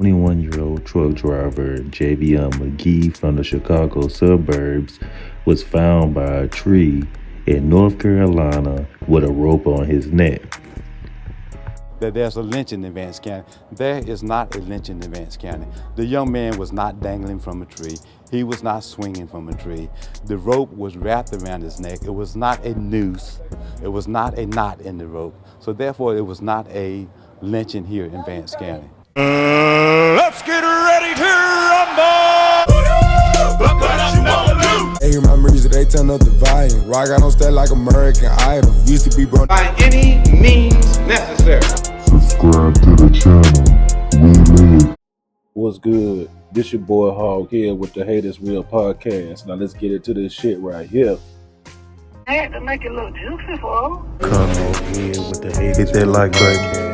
21-year-old truck driver Javion Magee from the Chicago suburbs was found by a tree in North Carolina with a rope on his neck. That there's a lynching in Vance County. There is not a lynching in Vance County. The young man was not dangling from a tree. He was not swinging from a tree. The rope was wrapped around his neck. It was not a noose. It was not a knot in the rope. So therefore, it was not a lynching here in Vance County. Let's get ready to rumble! Hey, my music, they turn up the volume. Rock out on stage like American Idol. Used to be brought by any means necessary. Subscribe to the channel. We live. What's good? This your boy Hog here with the Haters Real podcast. Now let's get into this shit right here. I had to make it look juicy for them. Come over here with the Haters. Hit that like button.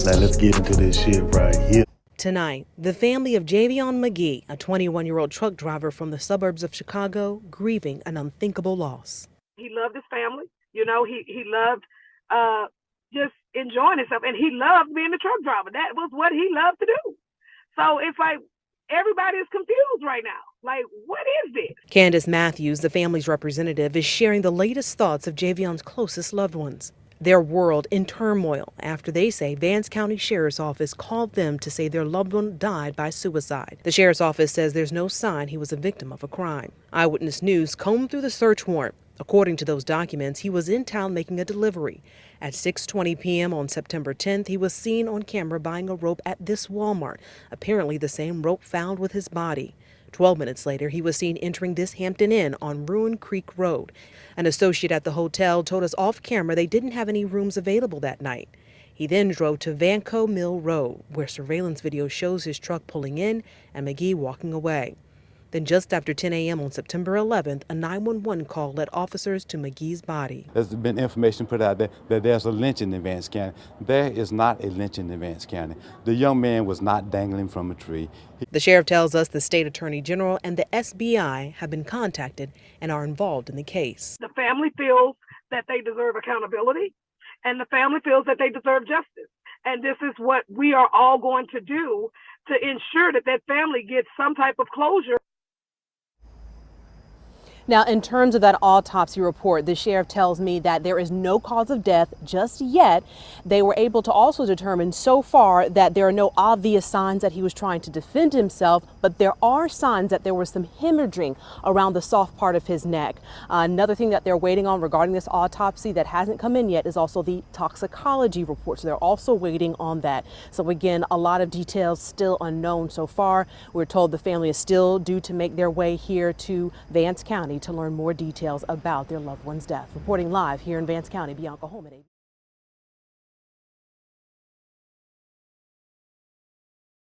Now let's get into this shit right here. Tonight, the family of Javion Magee, a 21-year-old truck driver from the suburbs of Chicago, grieving an unthinkable loss. He loved his family. You know, he loved just enjoying himself, and he loved being a truck driver. That was what he loved to do. So it's like everybody is confused right now. Like, what is this? Candace Matthews, the family's representative, is sharing the latest thoughts of Javion's closest loved ones. Their world in turmoil after they say Vance County Sheriff's Office called them to say their loved one died by suicide. The Sheriff's Office says there's no sign he was a victim of a crime. Eyewitness News combed through the search warrant. According to those documents, he was in town making a delivery. At 6:20 p.m. on September 10th, he was seen on camera buying a rope at this Walmart, apparently the same rope found with his body. 12 minutes later, he was seen entering this Hampton Inn on Ruin Creek Road. An associate at the hotel told us off camera they didn't have any rooms available that night. He then drove to Vanco Mill Road, where surveillance video shows his truck pulling in and Magee walking away. Then just after 10 a.m. on September 11th, a 911 call led officers to Magee's body. There's been information put out there that there's a lynching in Vance County. There is not a lynching in Vance County. The young man was not dangling from a tree. The sheriff tells us the state attorney general and the SBI have been contacted and are involved in the case. The family feels that they deserve accountability, and the family feels that they deserve justice. And this is what we are all going to do to ensure that that family gets some type of closure. Now, in terms of that autopsy report, the sheriff tells me that there is no cause of death just yet. They were able to also determine so far that there are no obvious signs that he was trying to defend himself, but there are signs that there was some hemorrhaging around the soft part of his neck. Another thing that they're waiting on regarding this autopsy that hasn't come in yet is also the toxicology report. So they're also waiting on that. So again, a lot of details still unknown so far. We're told the family is still due to make their way here to Vance County to learn more details about their loved one's death. Reporting live here in Vance County, Bianca Holman.